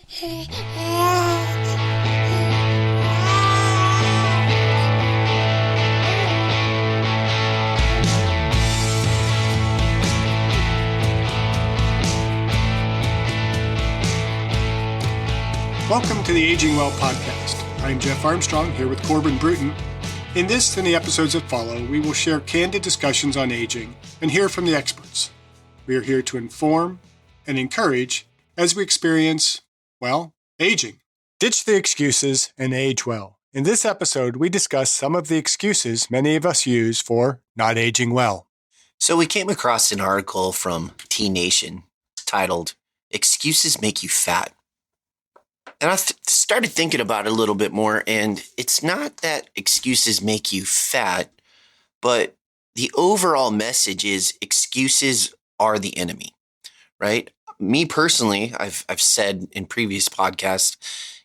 Welcome to the Aging Well podcast. I'm Jeff Armstrong here with Corbin Bruton. In this and the episodes that follow, we will share candid discussions on aging and hear from the experts. We are here to inform and encourage as we experience, well, aging. Ditch the excuses and age well. In this episode, we discuss some of the excuses many of us use for not aging well. So we came across an article from T Nation titled, "Excuses Make You Fat." And I started thinking about it a little bit more, and it's not that excuses make you fat, but the overall message is excuses are the enemy, right? Me personally, I've said in previous podcasts,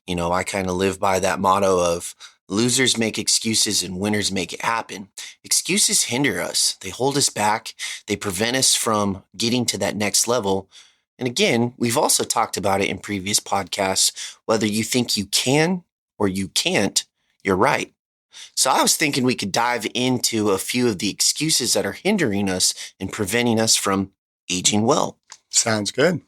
I kind of live by that motto of losers make excuses and winners make it happen. Excuses hinder us. They hold us back. They prevent us from getting to that next level. And again, we've also talked about it in previous podcasts. Whether you think you can or you can't, you're right. So I was thinking we could dive into a few of the excuses that are hindering us and preventing us from aging well. Sounds good.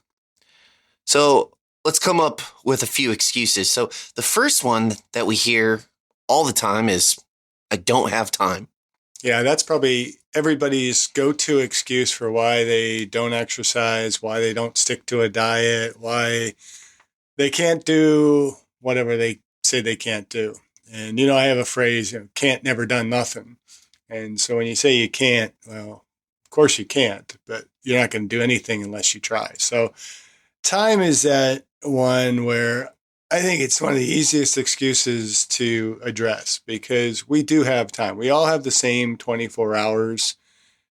So let's come up with a few excuses. So the first one that we hear all the time is, I don't have time. Yeah, that's probably everybody's go-to excuse for why they don't exercise, why they don't stick to a diet, why they can't do whatever they say they can't do. And, I have a phrase, can't, never done, nothing. And so when you say you can't, well, of course you can't, but you're not going to do anything unless you try. So time is that one where I think it's one of the easiest excuses to address because we do have time. We all have the same 24 hours,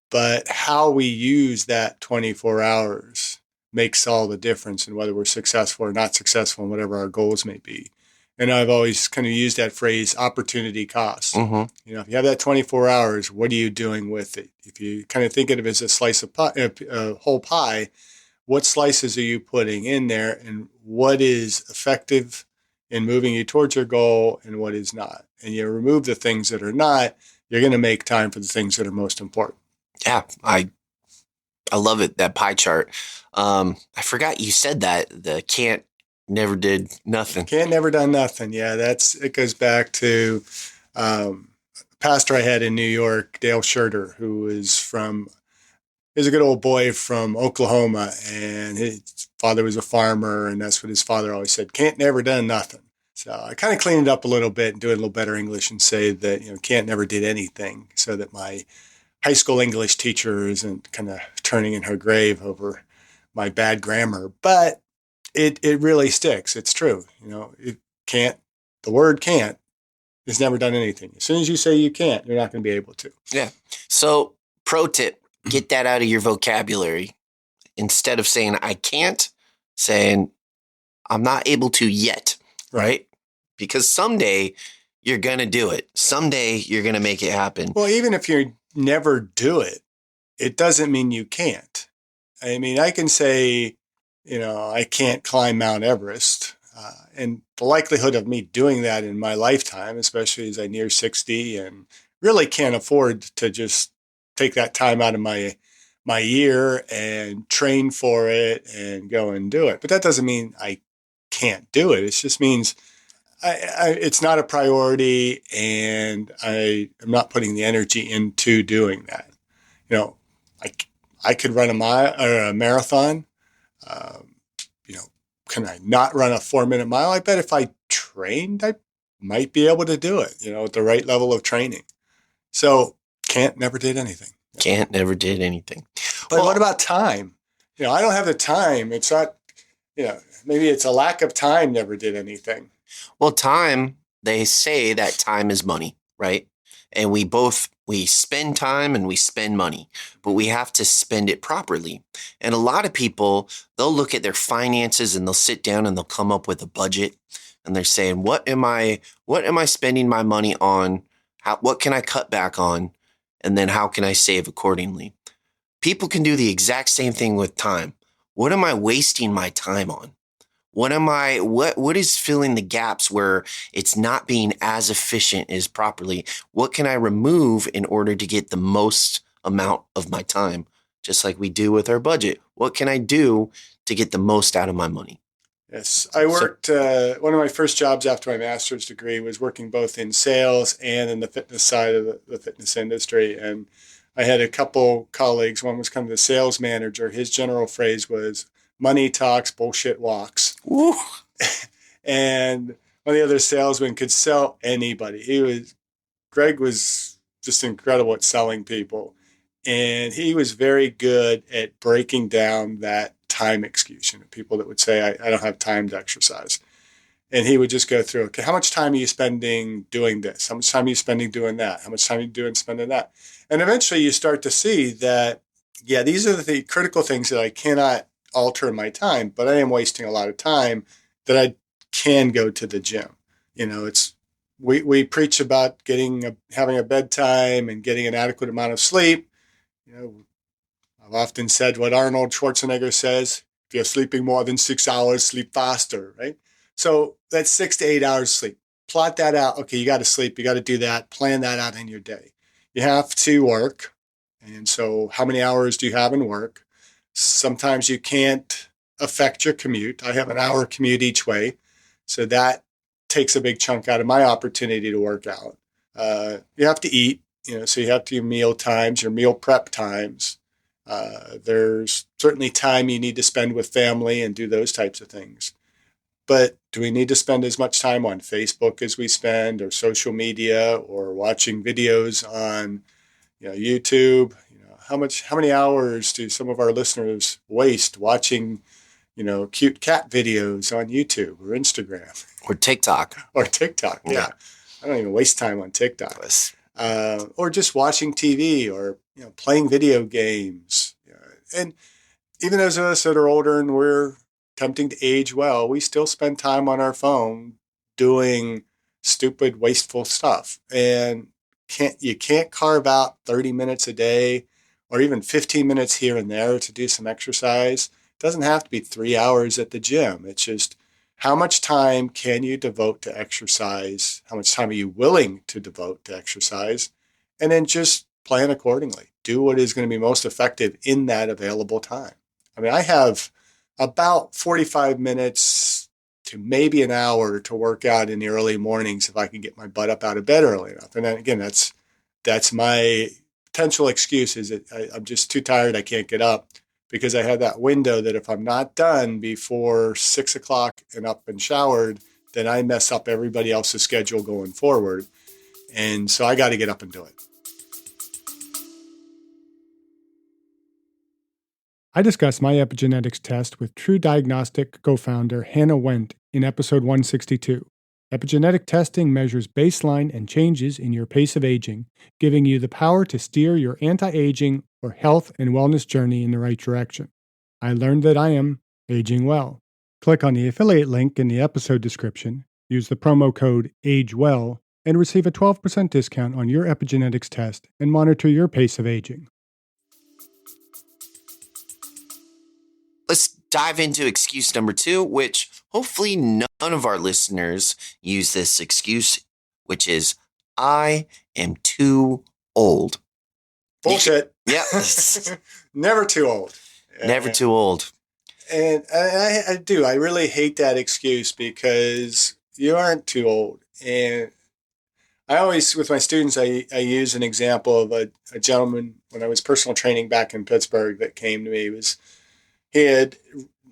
but how we use that 24 hours makes all the difference in whether we're successful or not successful in whatever our goals may be. And I've always kind of used that phrase, opportunity cost. Mm-hmm. If you have that 24 hours, what are you doing with it? If you kind of think of it as a slice of pie, a whole pie, what slices are you putting in there and what is effective in moving you towards your goal and what is not? And you remove the things that are not, you're going to make time for the things that are most important. Yeah, I love it, that pie chart. I forgot you said that, the can't, never did, nothing. Can't, never done, nothing. Yeah, it goes back to a pastor I had in New York, Dale Schurter, who is a good old boy from Oklahoma, and his father was a farmer, and that's what his father always said, can't, never done, nothing. So I kind of cleaned it up a little bit and do it a little better English and say that, can't, never did anything, so that my high school English teacher isn't kind of turning in her grave over my bad grammar. But it really sticks. It's true. The word can't has never done anything. As soon as you say you can't, you're not going to be able to. Yeah. So pro tip, get that out of your vocabulary. Instead of saying I can't, saying I'm not able to yet, right? Because someday you're going to do it. Someday you're going to make it happen. Well, even if you never do it, it doesn't mean you can't. I mean, I can say, I can't climb Mount Everest. And the likelihood of me doing that in my lifetime, especially as I near 60 and really can't afford to just take that time out of my year and train for it and go and do it. But that doesn't mean I can't do it. It just means it's not a priority and I am not putting the energy into doing that. I could run a mile or a marathon. Can I not run a 4-minute mile? I bet if I trained, I might be able to do it, at the right level of training. So can't, never did anything. Can't, never did anything. But what about time? I don't have the time. It's not, maybe it's a lack of time, never did anything. Well, time, they say that time is money, right? And we spend time and we spend money, but we have to spend it properly. And a lot of people, they'll look at their finances and they'll sit down and they'll come up with a budget and they're saying, what am I spending my money on? What can I cut back on? And then how can I save accordingly? People can do the exact same thing with time. What am I wasting my time on? What is filling the gaps where it's not being as efficient as properly? What can I remove in order to get the most amount of my time? Just like we do with our budget. What can I do to get the most out of my money? Yes, I worked. One of my first jobs after my master's degree was working both in sales and in the fitness side of the fitness industry. And I had a couple colleagues. One was kind of the sales manager. His general phrase was "money talks, bullshit walks." Woo. And one of the other salesmen could sell anybody. Greg was just incredible at selling people. And he was very good at breaking down that time excuse. People that would say, I don't have time to exercise. And he would just go through, okay, how much time are you spending doing this? How much time are you spending doing that? How much time are you doing spending that? And eventually you start to see that, yeah, these are the critical things that I cannot alter in my time, but I am wasting a lot of time that I can go to the gym. It's we preach about having a bedtime and getting an adequate amount of sleep. I've often said what Arnold Schwarzenegger says: if you're sleeping more than 6 hours, sleep faster, right? So that's 6 to 8 hours sleep. Plot that out. Okay, you got to sleep. You got to do that. Plan that out in your day. You have to work. And so how many hours do you have in work? Sometimes you can't affect your commute. I have an hour commute each way. So that takes a big chunk out of my opportunity to work out. You have to eat, so you have to do meal times, your meal prep times. There's certainly time you need to spend with family and do those types of things. But do we need to spend as much time on Facebook as we spend, or social media, or watching videos on YouTube? How many hours do some of our listeners waste watching cute cat videos on YouTube or Instagram Or TikTok. or TikTok? Yeah. I don't even waste time on TikTok. Yes. Or just watching TV, or playing video games. And even those of us that are older and we're attempting to age well, we still spend time on our phone doing stupid, wasteful stuff. And you can't carve out 30 minutes a day or even 15 minutes here and there to do some exercise. It doesn't have to be 3 hours at the gym. It's just, how much time can you devote to exercise? How much time are you willing to devote to exercise? And then just plan accordingly. Do what is going to be most effective in that available time. I mean, I have about 45 minutes to maybe an hour to work out in the early mornings if I can get my butt up out of bed early enough. And then again, that's my potential excuse, is that I'm just too tired. I can't get up, because I have that window that if I'm not done before 6 o'clock and up and showered, then I mess up everybody else's schedule going forward. And so I got to get up and do it. I discussed my epigenetics test with True Diagnostic co-founder Hannah Wendt in episode 162. Epigenetic testing measures baseline and changes in your pace of aging, giving you the power to steer your anti-aging or health and wellness journey in the right direction. I learned that I am aging well. Click on the affiliate link in the episode description, use the promo code AGEWELL, and receive a 12% discount on your epigenetics test and monitor your pace of aging. Let's dive into excuse number 2, which hopefully none of our listeners use this excuse, which is, I am too old. Bullshit. Yeah. Never too old. Never too old. And I do. I really hate that excuse, because you aren't too old. And I always, with my students, I use an example of a gentleman when I was personal training back in Pittsburgh that came to me.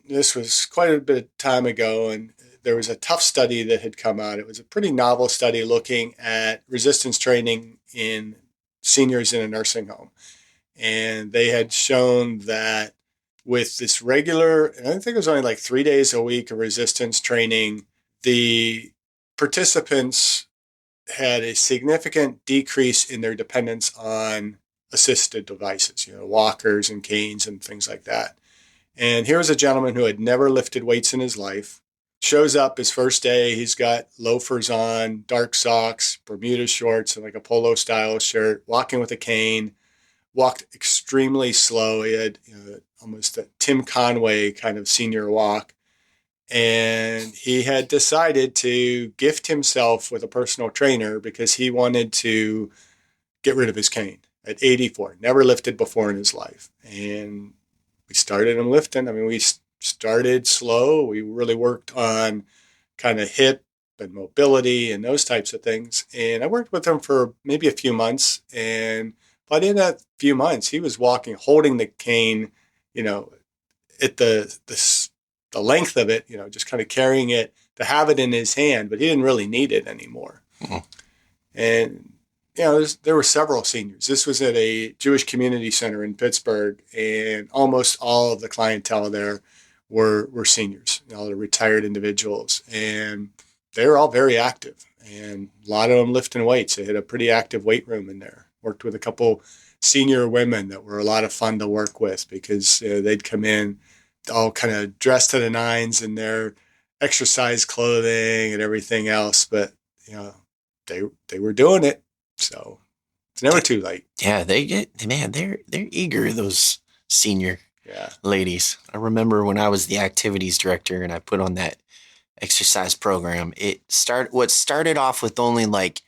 This was quite a bit of time ago, and there was a tough study that had come out. It was a pretty novel study looking at resistance training in seniors in a nursing home. And they had shown that with this regular, and I think it was only like 3 days a week of resistance training, the participants had a significant decrease in their dependence on assisted devices, walkers and canes and things like that. And here was a gentleman who had never lifted weights in his life. Shows up his first day, he's got loafers on, dark socks, Bermuda shorts, and like a polo style shirt, walking with a cane, walked extremely slow. He had almost a Tim Conway kind of senior walk. And he had decided to gift himself with a personal trainer because he wanted to get rid of his cane at 84. Never lifted before in his life. And we started him lifting. I mean, we started slow. We really worked on kind of hip and mobility and those types of things. And I worked with him for maybe a few months. And by the end of that few months, he was walking, holding the cane, you know, at the length of it, just kind of carrying it to have it in his hand, but he didn't really need it anymore. Mm-hmm. And there were several seniors. This was at a Jewish community center in Pittsburgh, and almost all of the clientele there were seniors, the retired individuals, and they were all very active, and a lot of them lifting weights. They had a pretty active weight room in there. Worked with a couple senior women that were a lot of fun to work with because they'd come in all kind of dressed to the nines in their exercise clothing and everything else, but they were doing it. So it's never too late. Yeah, they're eager, those senior ladies. I remember when I was the activities director and I put on that exercise program, what started off with only like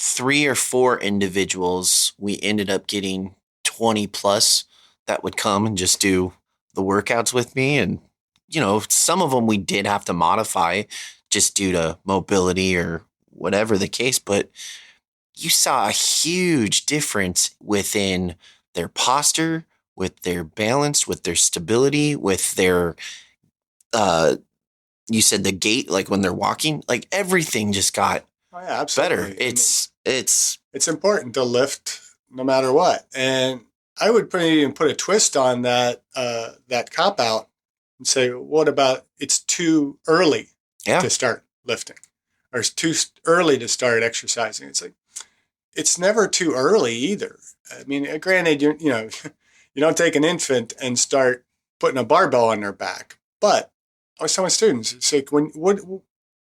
3 or 4 individuals, we ended up getting 20 plus that would come and just do the workouts with me. And, some of them we did have to modify just due to mobility or whatever the case, but you saw a huge difference within their posture, with their balance, with their stability, with their, you said the gait, like when they're walking, like everything just got better. It's important to lift no matter what. And I would even put a twist on that cop out and say, what about it's too early to start lifting, or it's too early to start exercising? It's like, it's never too early either. I mean, granted, you don't take an infant and start putting a barbell on their back, but I was telling students, it's like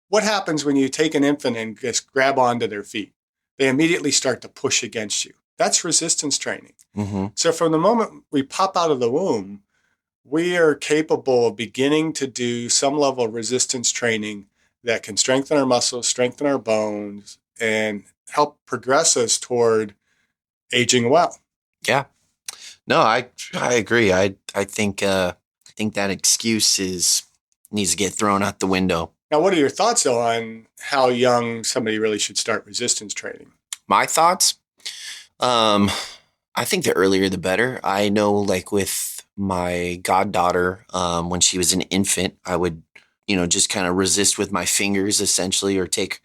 what happens when you take an infant and just grab onto their feet? They immediately start to push against you. That's resistance training. Mm-hmm. So from the moment we pop out of the womb, we are capable of beginning to do some level of resistance training that can strengthen our muscles, strengthen our bones, and help progress us toward aging well. Yeah. No, I agree. I think that excuse needs to get thrown out the window. Now, what are your thoughts though on how young somebody really should start resistance training? My thoughts? I think the earlier the better. I know, like with my goddaughter, when she was an infant, I would, just kind of resist with my fingers essentially, or take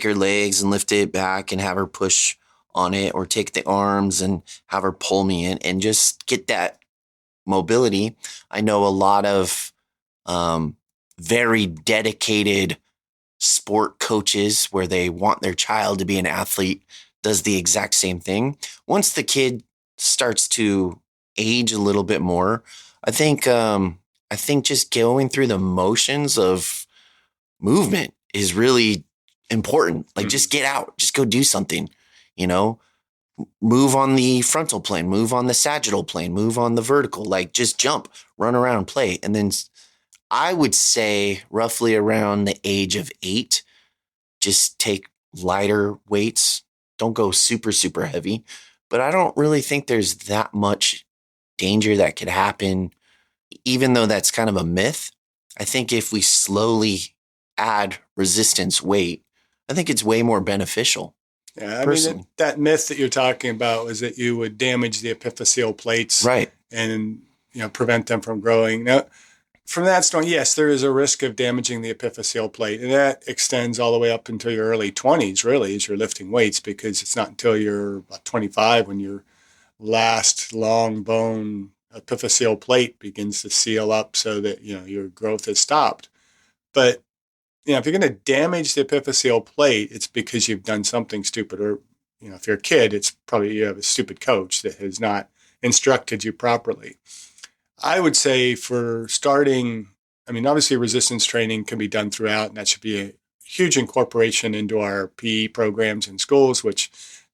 her legs and lift it back and have her push on it, or take the arms and have her pull me in and just get that mobility. I know a lot of very dedicated sport coaches where they want their child to be an athlete does the exact same thing. Once the kid starts to age a little bit more, I think just going through the motions of movement is really important. Like, just get out, just go do something, move on the frontal plane, move on the sagittal plane, move on the vertical, like just jump, run around, play. And then I would say roughly around the age of 8, just take lighter weights. Don't go super, super heavy, but I don't really think there's that much danger that could happen, even though that's kind of a myth. I think if we slowly add resistance weight, I think it's way more beneficial. Yeah, I mean, that myth that you're talking about was that you would damage the epiphyseal plates, right, and prevent them from growing. Now, from that standpoint, yes, there is a risk of damaging the epiphyseal plate, and that extends all the way up until your early 20s, really, as you're lifting weights, because it's not until you're about 25 when your last long bone epiphyseal plate begins to seal up so that your growth has stopped. But if you're going to damage the epiphyseal plate, it's because you've done something stupid, or if you're a kid, it's probably you have a stupid coach that has not instructed you properly. I would say for starting, obviously resistance training can be done throughout, and that should be a huge incorporation into our PE programs in schools, which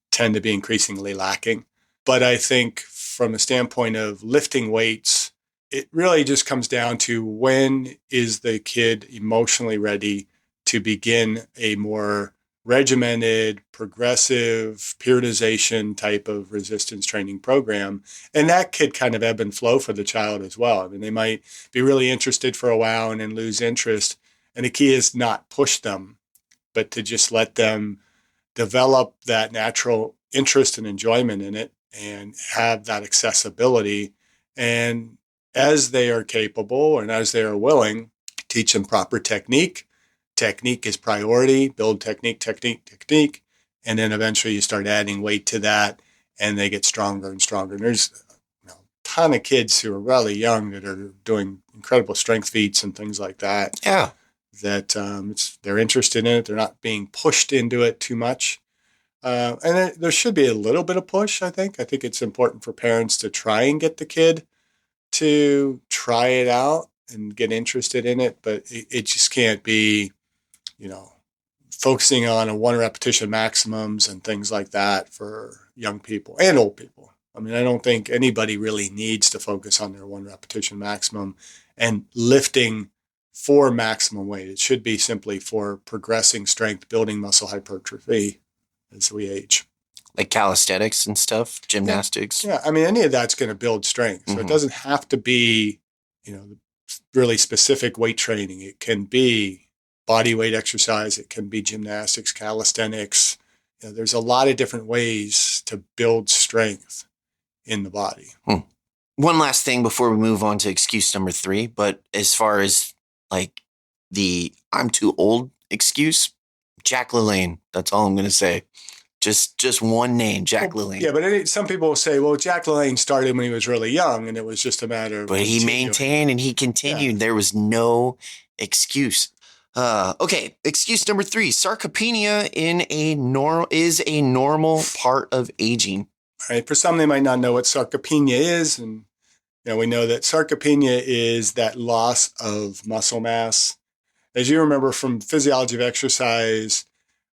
tend to be increasingly lacking. But I think from a standpoint of lifting weights it really just comes down to when is the kid emotionally ready to begin a more regimented, progressive, periodization type of resistance training program. And that could kind of ebb and flow for the child as well. I mean, they might be really interested for a while and then lose interest. And the key is not push them, but to just let them develop that natural interest and enjoyment in it and have that accessibility. And as they are capable and as they are willing, teach them proper technique. Technique is priority, build technique, technique, technique. And then eventually you start adding weight to that and they get stronger and stronger. And there's a ton of kids who are really young that are doing incredible strength feats and things like that. Yeah. That they're interested in it. They're not being pushed into it too much. And there should be a little bit of push, I think. I think it's important for parents to try and get the kid to try it out and get interested in it. But it just can't be, focusing on a one repetition maximums and things like that for young people and old people. I mean, I don't think anybody really needs to focus on their one repetition maximum and lifting for maximum weight. It should be simply for progressing strength, building muscle hypertrophy as we age. Like calisthenics and stuff, gymnastics. Yeah. I mean, any of that's going to build strength. So it doesn't have to be, really specific weight training. It can be body weight exercise. It can be gymnastics, calisthenics. There's a lot of different ways to build strength in the body. One last thing before we move on to excuse number 3, but as far as like the I'm too old excuse, Jack LaLanne. That's all I'm going to say. Just one name, Jack LaLanne. Yeah, but some people will say, well, Jack LaLanne started when he was really young, and it was just a matter of. But he maintained and he continued. Yeah. There was no excuse. Okay, excuse number 3: sarcopenia is a normal part of aging. All right. For some, they might not know what sarcopenia is, and we know that sarcopenia is that loss of muscle mass. As you remember from physiology of exercise,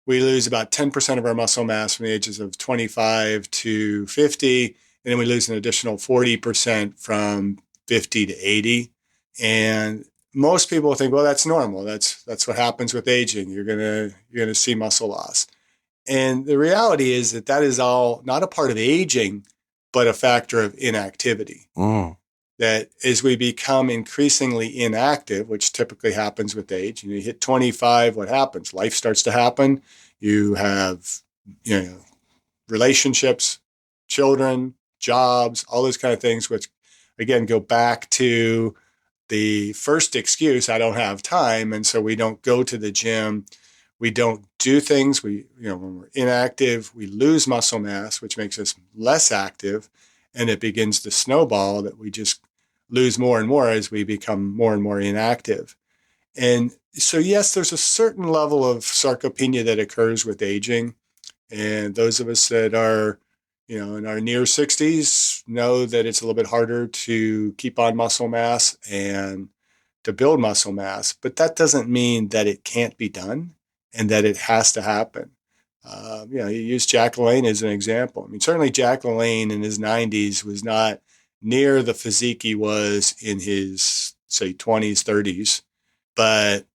we lose about 10% of our muscle mass from the ages of 25 to 50, and then we lose an additional 40% from 50 to 80. And most people think, well, that's normal. That's what happens with aging. You're gonna see muscle loss. And the reality is that is all not a part of aging, but a factor of inactivity. That as we become increasingly inactive, which typically happens with age, you hit 25, what happens? Life starts to happen. You have, relationships, children, jobs, all those kind of things, which again, go back to the first excuse, I don't have time. And so we don't go to the gym. We don't do things. When we're inactive, we lose muscle mass, which makes us less active. And it begins to snowball that we just lose more and more as we become more and more inactive. And so, yes, there's a certain level of sarcopenia that occurs with aging. And those of us that are, in our near 60s know that it's a little bit harder to keep on muscle mass and to build muscle mass. But that doesn't mean that it can't be done and that it has to happen. You use Jack LaLanne as an example. I mean, certainly Jack LaLanne in his 90s was not near the physique he was in his, say, 20s, 30s, but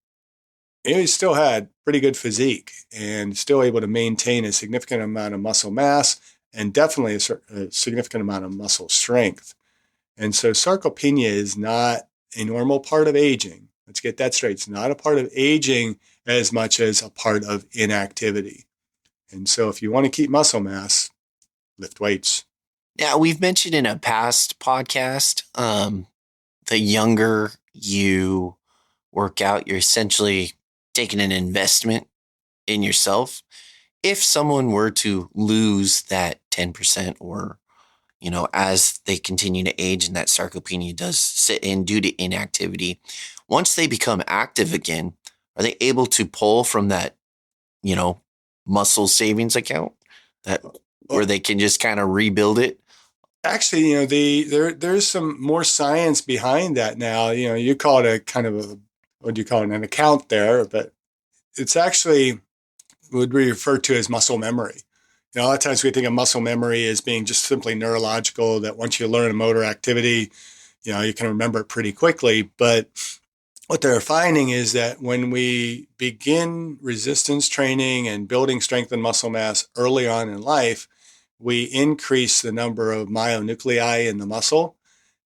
he still had pretty good physique and still able to maintain a significant amount of muscle mass and definitely a significant amount of muscle strength. And so sarcopenia is not a normal part of aging. Let's get that straight. It's not a part of aging as much as a part of inactivity. And so if you want to keep muscle mass, lift weights. Yeah, we've mentioned in a past podcast, the younger you work out, you're essentially taking an investment in yourself. If someone were to lose that 10% or, as they continue to age and that sarcopenia does sit in due to inactivity, once they become active again, are they able to pull from that, muscle savings account where they can just kind of rebuild it? Actually, there's some more science behind that now. You call it a kind of what do you call it, an account there, but it's actually would be referred to as muscle memory. A lot of times we think of muscle memory as being just simply neurological, that once you learn a motor activity, you can remember it pretty quickly. But what they're finding is that when we begin resistance training and building strength and muscle mass early on in life, we increase the number of myonuclei in the muscle.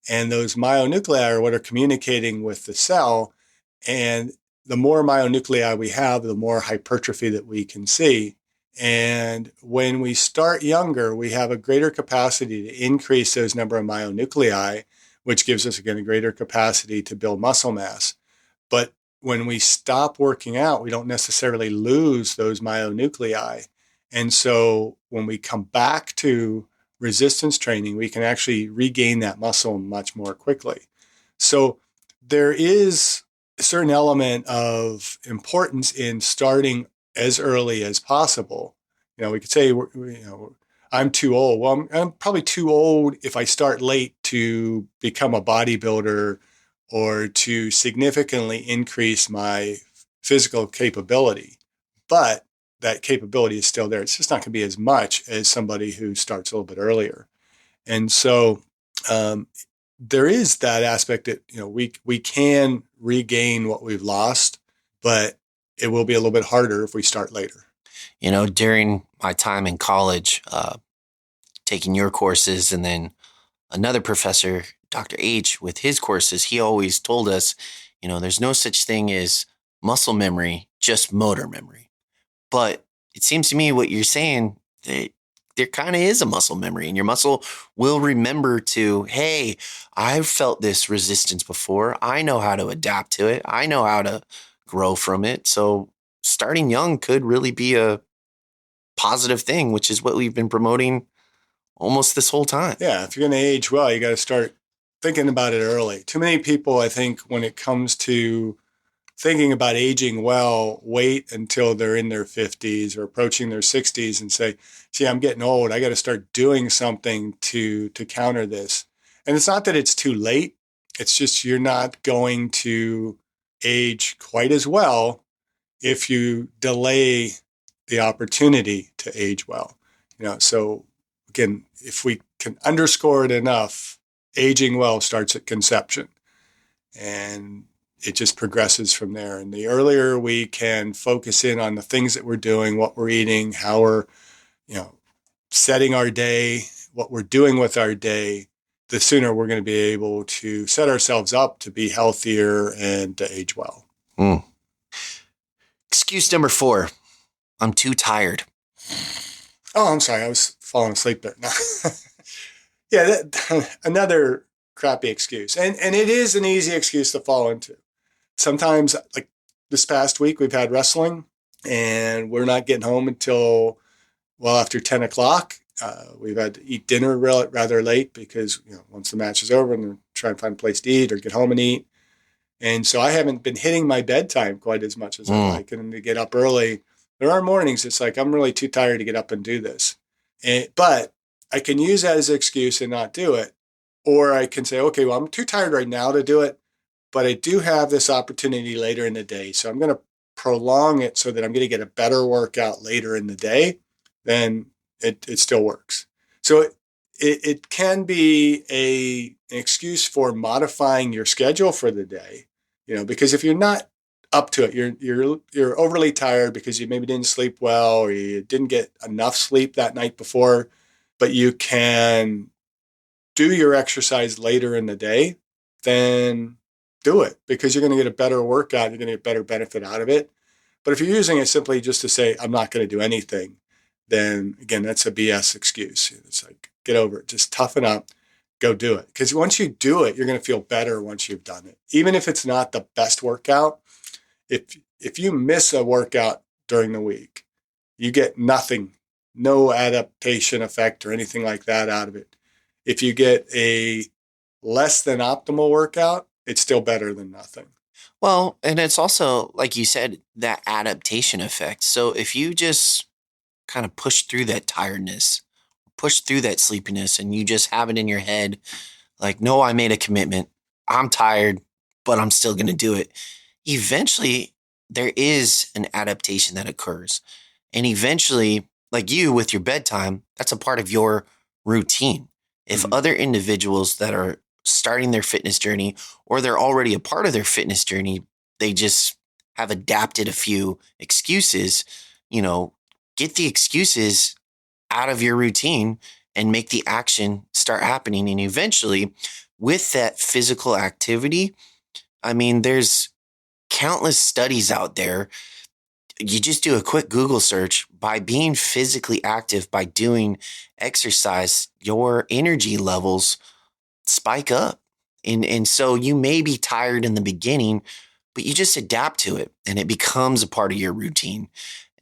And those myonuclei are what are communicating with the cell. And the more myonuclei we have, the more hypertrophy that we can see. And when we start younger, we have a greater capacity to increase those number of myonuclei, which gives us, again, a greater capacity to build muscle mass. But when we stop working out, we don't necessarily lose those myonuclei. And so when we come back to resistance training, we can actually regain that muscle much more quickly. So there is a certain element of importance in starting as early as possible. We could say, I'm too old. Well, I'm probably too old if I start late to become a bodybuilder or to significantly increase my physical capability. But that capability is still there. It's just not going to be as much as somebody who starts a little bit earlier. And so there is that aspect that, we can regain what we've lost, but it will be a little bit harder if we start later. During my time in college, taking your courses, and then another professor, Dr. H, with his courses, he always told us, there's no such thing as muscle memory, just motor memory. But it seems to me what you're saying, that there kind of is a muscle memory, and your muscle will remember to, hey, I've felt this resistance before. I know how to adapt to it. I know how to grow from it. So starting young could really be a positive thing, which is what we've been promoting almost this whole time. Yeah, if you're going to age well, you got to start thinking about it early. Too many people, I think, when it comes to thinking about aging well, wait until they're in their 50s or approaching their 60s and say, gee, I'm getting old. I got to start doing something to counter this. And it's not that it's too late. It's just you're not going to age quite as well if you delay the opportunity to age well. So again, if we can underscore it enough, aging well starts at conception, and it just progresses from there. And the earlier we can focus in on the things that we're doing, what we're eating, how we're, setting our day, what we're doing with our day, the sooner we're going to be able to set ourselves up to be healthier and to age well. Excuse number 4. I'm too tired. Oh, I'm sorry. I was falling asleep there. No. Yeah, another crappy excuse. And it is an easy excuse to fall into. Sometimes, like this past week, we've had wrestling, and we're not getting home until well after 10 o'clock. We've had to eat dinner rather late because once the match is over, and try and find a place to eat or get home and eat. And so I haven't been hitting my bedtime quite as much as I like. And to get up early, there are mornings it's like I'm really too tired to get up and do this. But I can use that as an excuse and not do it. Or I can say, okay, well, I'm too tired right now to do it, but I do have this opportunity later in the day. So I'm going to prolong it so that I'm going to get a better workout later in the day. Then it still works. So it can be an excuse for modifying your schedule for the day, because if you're not up to it, you're overly tired because you maybe didn't sleep well or you didn't get enough sleep that night before, but you can do your exercise later in the day, then do it because you're going to get a better workout. You're going to get better benefit out of it. But if you're using it simply just to say, I'm not going to do anything, then again, that's a BS excuse. It's like, get over it. Just toughen up, go do it. Because once you do it, you're going to feel better once you've done it. Even if it's not the best workout, if you miss a workout during the week, you get nothing, no adaptation effect or anything like that out of it. If you get a less than optimal workout, it's still better than nothing. Well, and it's also, like you said, that adaptation effect. So if you just kind of push through that tiredness, push through that sleepiness, and you just have it in your head, like, no, I made a commitment. I'm tired, but I'm still going to do it. Eventually, there is an adaptation that occurs. And eventually, like you with your bedtime, that's a part of your routine. If other individuals that are starting their fitness journey, or they're already a part of their fitness journey. They just have adapted a few excuses. Get the excuses out of your routine and make the action start happening. And eventually, with that physical activity, I mean, there's countless studies out there. You just do a quick Google search. By being physically active, by doing exercise, your energy levels spike up. And so you may be tired in the beginning, but you just adapt to it and it becomes a part of your routine.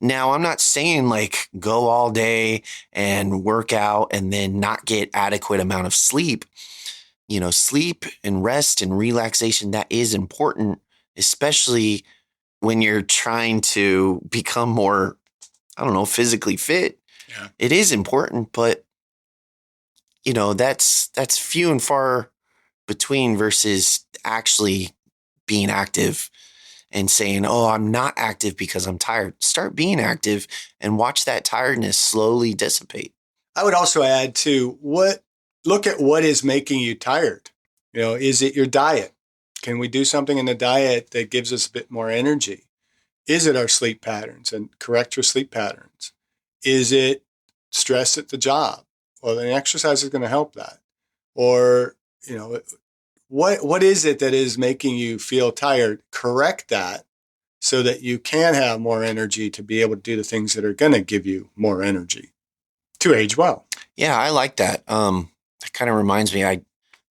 Now, I'm not saying like go all day and work out and then not get adequate amount of sleep. Sleep and rest and relaxation, that is important, especially when you're trying to become more, I don't know, physically fit. Yeah. It is important, but that's few and far between versus actually being active and saying, oh, I'm not active because I'm tired. Start being active and watch that tiredness slowly dissipate. I would also add to look at what is making you tired. Is it your diet? Can we do something in the diet that gives us a bit more energy? Is it our sleep patterns and correct your sleep patterns? Is it stress at the job? Well, then exercise is going to help that. Or, what is it that is making you feel tired? Correct that so that you can have more energy to be able to do the things that are going to give you more energy to age well. Yeah, I like that. That kind of reminds me, there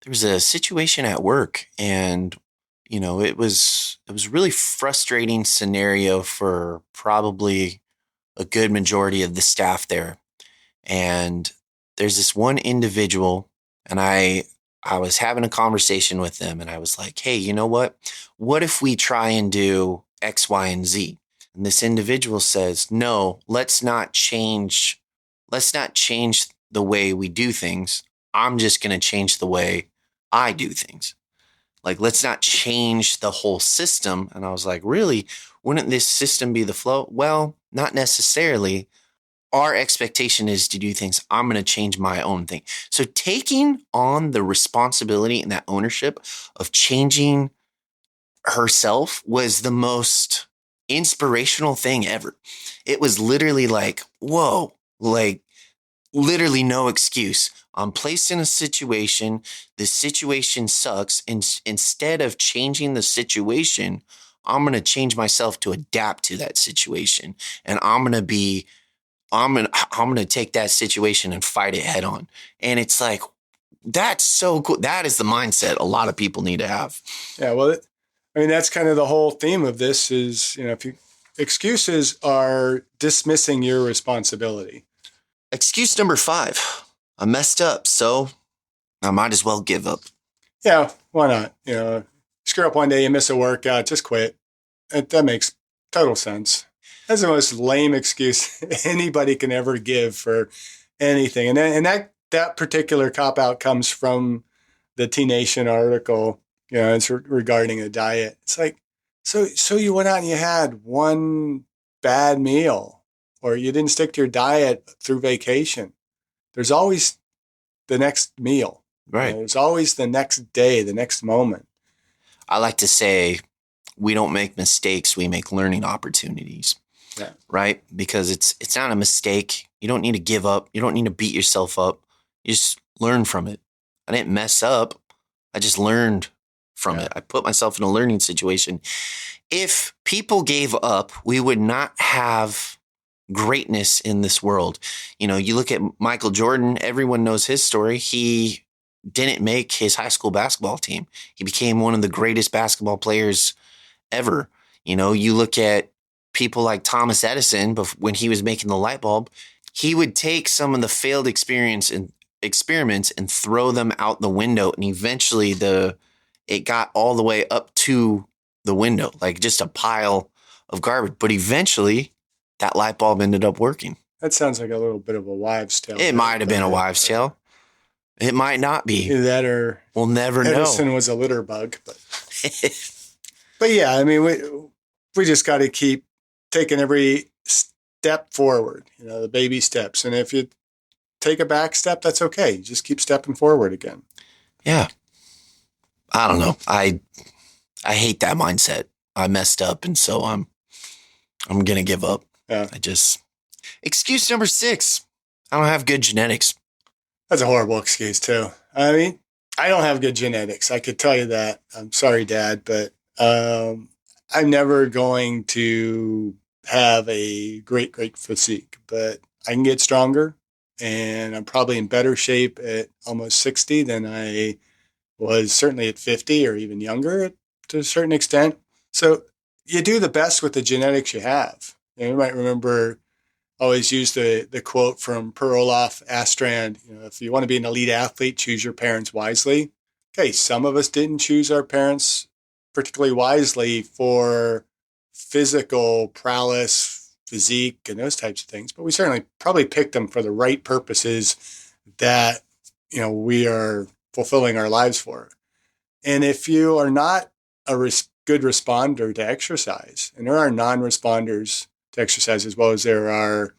was a situation at work, and it was a really frustrating scenario for probably a good majority of the staff there. And there's this one individual, and I was having a conversation with them, and I was like, hey, you know what? What if we try and do X, Y, and Z? And this individual says, no, let's not change the way we do things. I'm just going to change the way I do things. Like, let's not change the whole system. And I was like, really? Wouldn't this system be the flow? Well, not necessarily. Our expectation is to do things. I'm going to change my own thing. So taking on the responsibility and that ownership of changing herself was the most inspirational thing ever. It was literally like, whoa, like literally no excuse. I'm placed in a situation. The situation sucks. And instead of changing the situation, I'm going to change myself to adapt to that situation. And I'm going to take that situation and fight it head on. And it's like, that's so cool. That is the mindset a lot of people need to have. Yeah. Well, I mean, that's kind of the whole theme of this is, excuses are dismissing your responsibility. Excuse number 5, I messed up, so I might as well give up. Yeah. Why not? Screw up one day, you miss a workout, just quit. That makes total sense. That's the most lame excuse anybody can ever give for anything. And that particular cop-out comes from the T Nation article. It's regarding a diet. It's like, so you went out and you had one bad meal, or you didn't stick to your diet through vacation. There's always the next meal. Right. There's always the next day, the next moment. I like to say we don't make mistakes, we make learning opportunities. Yeah. Right? Because it's not a mistake. You don't need to give up. You don't need to beat yourself up. You just learn from it. I didn't mess up. I just learned from it. I put myself in a learning situation. If people gave up, we would not have greatness in this world. You look at Michael Jordan, everyone knows his story. He didn't make his high school basketball team. He became one of the greatest basketball players ever. You look at people like Thomas Edison, when he was making the light bulb, he would take some of the failed experiments and throw them out the window. And eventually it got all the way up to the window, like just a pile of garbage. But eventually that light bulb ended up working. That sounds like a little bit of a wives' tale. It might have been a wives' tale. It might not be. Either that or we'll never know. Edison was a litter bug. But yeah, I mean, we just got to keep taking every step forward, the baby steps. And if you take a back step, that's okay. You just keep stepping forward again. Yeah. I don't know. I hate that mindset. I messed up, and so I'm gonna give up. Yeah. Excuse number 6. I don't have good genetics. That's a horrible excuse too. I mean, I don't have good genetics. I could tell you that. I'm sorry, Dad, but I'm never going to have a great physique. But I can get stronger, and I'm probably in better shape at almost 60 than I was certainly at 50 or even younger to a certain extent. So you do the best with the genetics you have. You might remember always use the quote from Per Olaf Astrand, if you want to be an elite athlete, choose your parents wisely. Okay, some of us didn't choose our parents particularly wisely for physical prowess, physique, and those types of things, but we certainly probably picked them for the right purposes that we are fulfilling our lives for. And if you are not a good responder to exercise, and there are non-responders to exercise as well as there are,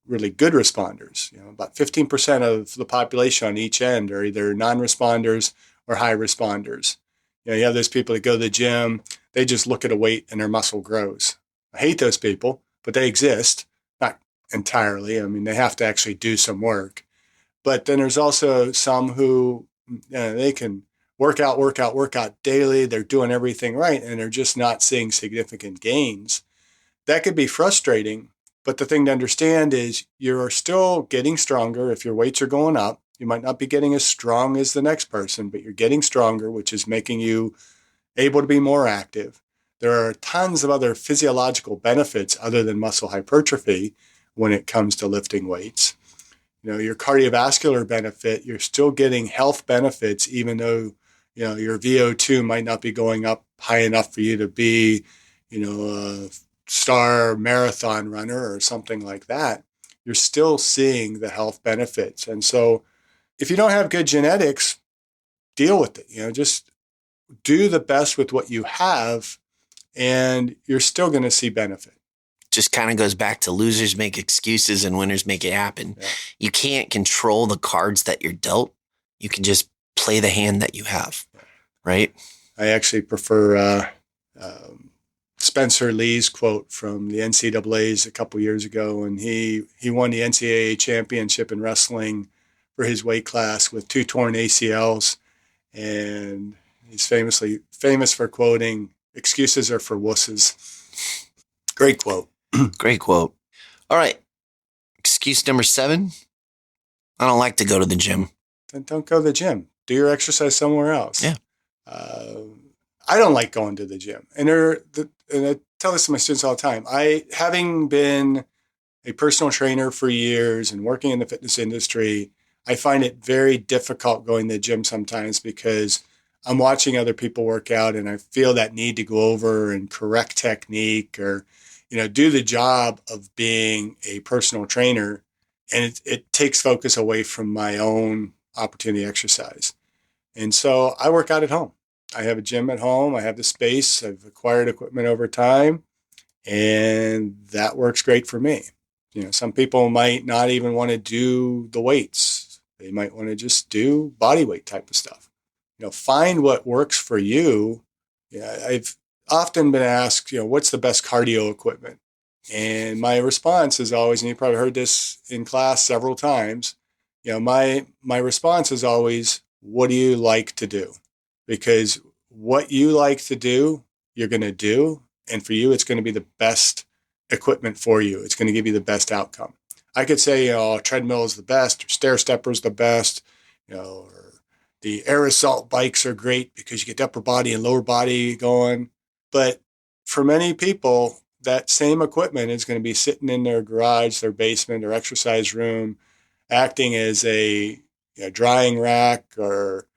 really good responders. About 15% of the population on each end are either non-responders or high responders. You have those people that go to the gym, they just look at a weight and their muscle grows. I hate those people, but they exist. Not entirely. I mean, they have to actually do some work. But then there's also some who they can work out daily. They're doing everything right, and they're just not seeing significant gains. That could be frustrating. But the thing to understand is you're still getting stronger. If your weights are going up, you might not be getting as strong as the next person, but you're getting stronger, which is making you able to be more active. There are tons of other physiological benefits other than muscle hypertrophy when it comes to lifting weights. Your cardiovascular benefit, you're still getting health benefits, even though, your VO2 might not be going up high enough for you to be, a star marathon runner or something like that. You're still seeing the health benefits. And so if you don't have good genetics, deal with it. Just do the best with what you have, and you're still going to see benefit. Just kind of goes back to losers make excuses and winners make it happen. Yeah. You can't control the cards that you're dealt. You can just play the hand that you have, right? I actually prefer Spencer Lee's quote from the NCAA's a couple years ago, and he won the NCAA championship in wrestling for his weight class with 2 torn ACLs, and he's famous for quoting, "Excuses are for wusses." Great quote. Great quote. All right. Excuse number 7. I don't like to go to the gym. Then don't go to the gym. Do your exercise somewhere else. Yeah. I don't like going to the gym. And I tell this to my students all the time. Having been a personal trainer for years and working in the fitness industry, I find it very difficult going to the gym sometimes because I'm watching other people work out and I feel that need to go over and correct technique or do the job of being a personal trainer. And it takes focus away from my own opportunity exercise. And so I work out at home. I have a gym at home. I have the space. I've acquired equipment over time, and that works great for me. Some people might not even want to do the weights. They might want to just do body weight type of stuff. Find what works for you. I've often been asked, what's the best cardio equipment? And my response is always, and you probably heard this in class several times, my response is always, what do you like to do? Because what you like to do, you're going to do. And for you, it's going to be the best equipment for you. It's going to give you the best outcome. I could say, treadmill is the best, or stair stepper is the best, or the air assault bikes are great because you get upper body and lower body going. But for many people, that same equipment is going to be sitting in their garage, their basement, their exercise room, acting as a drying rack or,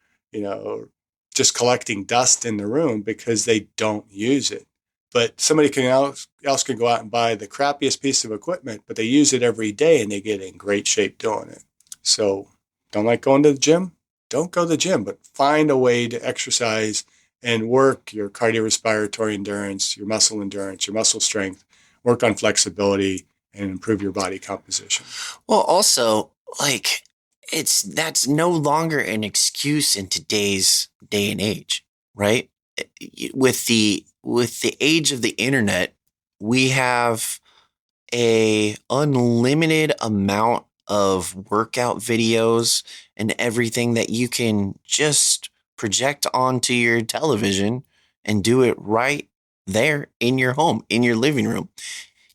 just collecting dust in the room because they don't use it. But somebody else can go out and buy the crappiest piece of equipment, but they use it every day and they get in great shape doing it. So don't like going to the gym? Don't go to the gym, but find a way to exercise and work your cardiorespiratory endurance, your muscle strength, work on flexibility, and improve your body composition. Well, also, that's no longer an excuse in today's day and age, right? With the age of the internet, we have a unlimited amount of workout videos and everything that you can just project onto your television and do it right there in your home, in your living room.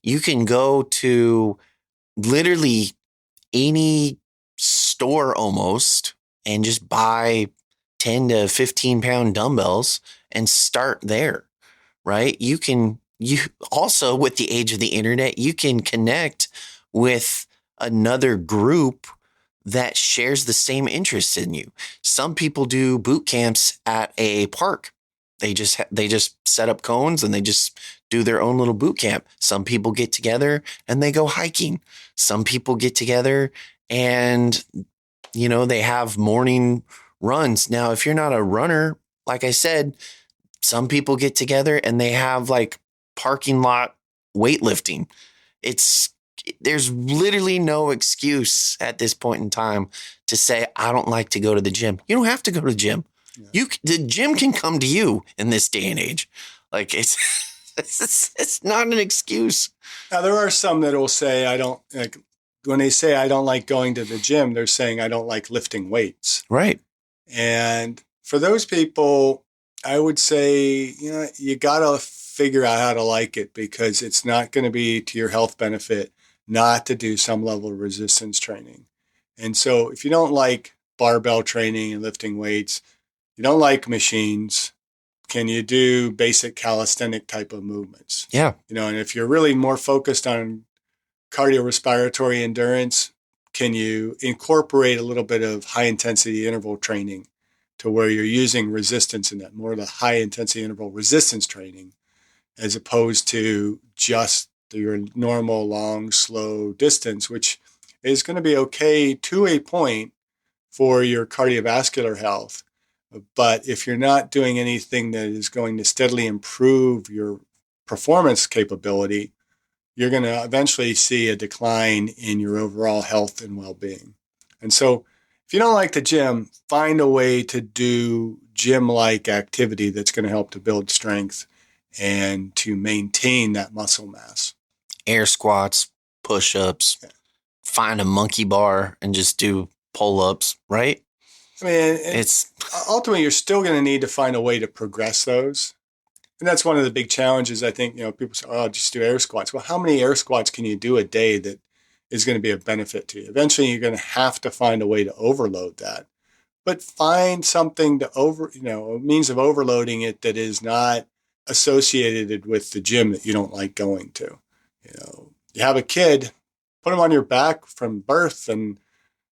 You can go to literally any store almost and just buy 10 to 15 pound dumbbells and start there, right? You also, with the age of the internet, you can connect with another group that shares the same interests in you. Some people do boot camps at a park. They just set up cones and they just do their own little boot camp. Some people get together and they go hiking. Some people get together and they have morning runs. Now, if you're not a runner, like I said, some people get together and they have like parking lot weightlifting. It's There's literally no excuse at this point in time to say I don't like to go to the gym. You don't have to go to the gym. Yeah. The gym can come to you in this day and age. Like it's not an excuse. Now, there are some that will say, I don't like, when they say I don't like going to the gym, they're saying I don't like lifting weights. Right. And for those people, I would say, you got to figure out how to like it, because it's not going to be to your health benefit not to do some level of resistance training. And so if you don't like barbell training and lifting weights, you don't like machines, can you do basic calisthenic type of movements? Yeah. And if you're really more focused on cardiorespiratory endurance, can you incorporate a little bit of high intensity interval training to where you're using resistance in that, more of the high intensity interval resistance training, as opposed to just your normal long, slow distance, which is going to be okay to a point for your cardiovascular health. But if you're not doing anything that is going to steadily improve your performance capability, you're going to eventually see a decline in your overall health and well-being. And so if you don't like the gym, find a way to do gym-like activity that's going to help to build strength and to maintain that muscle mass. Air squats, push-ups, find a monkey bar and just do pull-ups, right? I mean, it's ultimately, you're still going to need to find a way to progress those. And that's one of the big challenges. I think, people say, oh, just do air squats. Well, how many air squats can you do a day that is going to be of benefit to you? Eventually, you're going to have to find a way to overload that. But find something to a means of overloading it that is not associated with the gym that you don't like going to. You have a kid, put them on your back from birth and,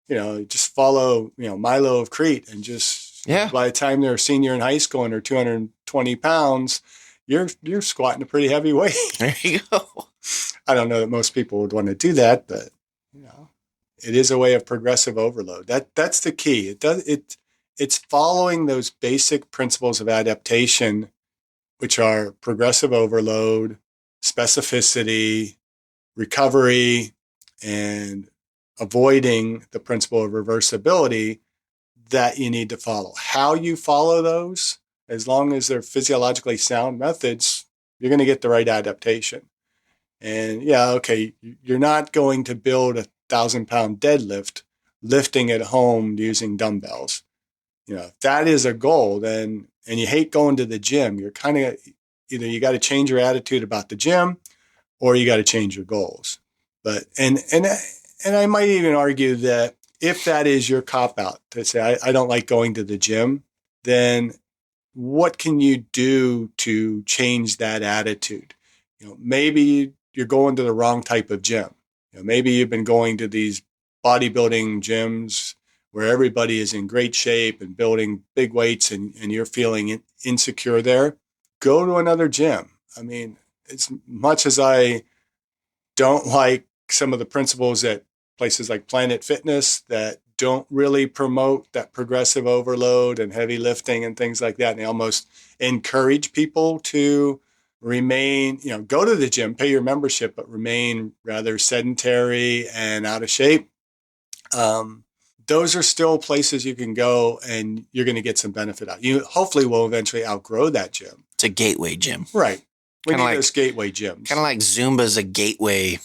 just follow, Milo of Crete, and just, by the time they're a senior in high school and they're 220 pounds, you're squatting a pretty heavy weight. There you go. I don't know that most people would want to do that, but, it is a way of progressive overload. That's the key. It's following those basic principles of adaptation, which are progressive overload, specificity, recovery, and avoiding the principle of reversibility that you need to follow. How you follow those, as long as they're physiologically sound methods, you're going to get the right adaptation. And you're not going to build 1,000-pound deadlift lifting at home using dumbbells. If that is a goal, then, and you hate going to the gym, you're kind of either you got to change your attitude about the gym or you got to change your goals. But, and I might even argue that if that is your cop-out, to say, I don't like going to the gym, then what can you do to change that attitude? Maybe you're going to the wrong type of gym. Maybe you've been going to these bodybuilding gyms where everybody is in great shape and building big weights, and you're feeling insecure there. Go to another gym. I mean, as much as I don't like some of the principles at places like Planet Fitness that don't really promote that progressive overload and heavy lifting and things like that, and they almost encourage people to remain, go to the gym, pay your membership, but remain rather sedentary and out of shape. those are still places you can go and you're going to get some benefit out. You hopefully will eventually outgrow that gym. It's a gateway gym. Right. We Kinda need like- those gateway gyms. Kind of like Zumba's a gateway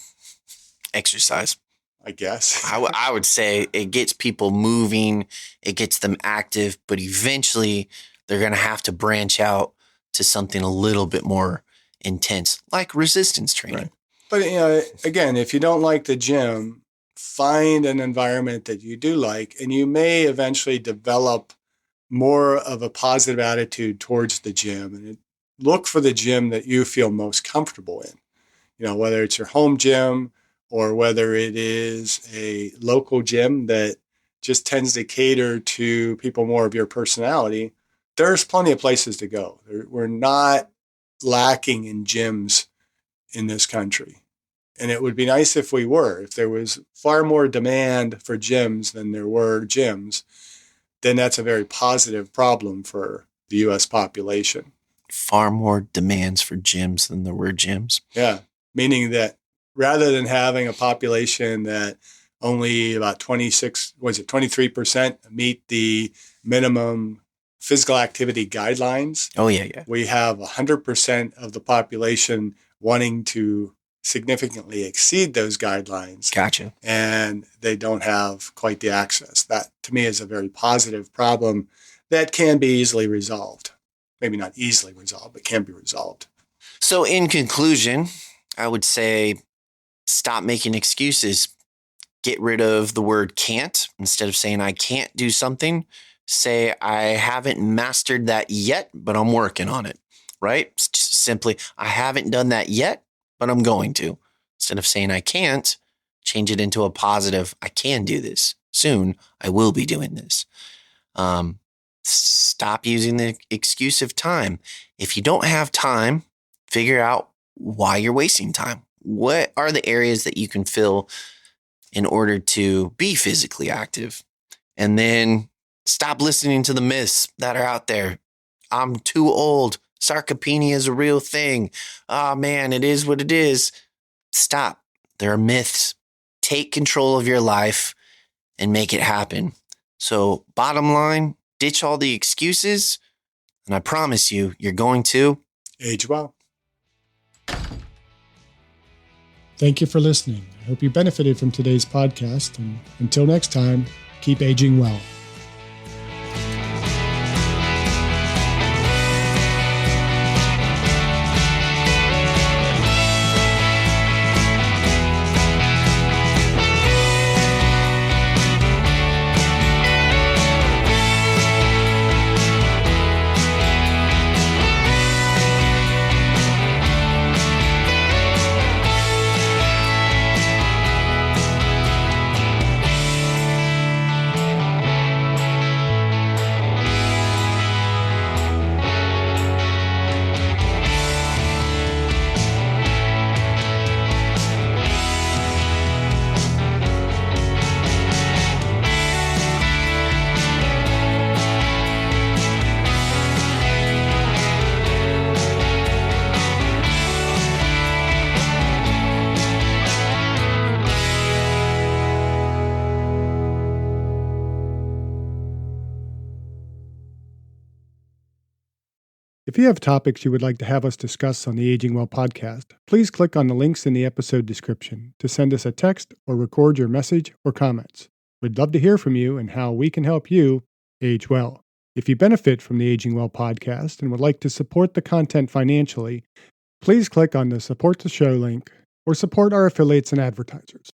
exercise. I guess. I would say it gets people moving, it gets them active, but eventually they're going to have to branch out to something a little bit more intense, like resistance training. Right. But, again, if you don't like the gym, find an environment that you do like, and you may eventually develop more of a positive attitude towards the gym. And look for the gym that you feel most comfortable in, whether it's your home gym or whether it is a local gym that just tends to cater to people more of your personality. There's plenty of places to go. We're not lacking in gyms in this country. And it would be nice if we were. If there was far more demand for gyms than there were gyms, then that's a very positive problem for the U.S. population. Far more demands for gyms than there were gyms. Yeah, meaning that rather than having a population that only about 23% meet the minimum physical activity guidelines. Oh, yeah. We have 100% of the population wanting to significantly exceed those guidelines. Gotcha. And they don't have quite the access. That, to me, is a very positive problem that can be easily resolved. Maybe not easily resolved, but can be resolved. So in conclusion, I would say stop making excuses. Get rid of the word can't. Instead of saying I can't do something, say I haven't mastered that yet, but I'm working on it, right? It's just simply, I haven't done that yet, but I'm going to. Instead of saying I can't, change it into a positive, I can do this. Soon, I will be doing this. Stop using the excuse of time. If you don't have time, figure out why you're wasting time. What are the areas that you can fill in order to be physically active? And then stop listening to the myths that are out there. I'm too old. Sarcopenia is a real thing. Oh man, it is what it is. Stop. There are myths. Take control of your life and make it happen. So bottom line, ditch all the excuses. And I promise you, you're going to age well. Thank you for listening. I hope you benefited from today's podcast. And until next time, keep aging well. If you have topics you would like to have us discuss on the Aging Well podcast, please click on the links in the episode description to send us a text or record your message or comments. We'd love to hear from you and how we can help you age well. If you benefit from the Aging Well podcast and would like to support the content financially, please click on the Support the Show link or support our affiliates and advertisers.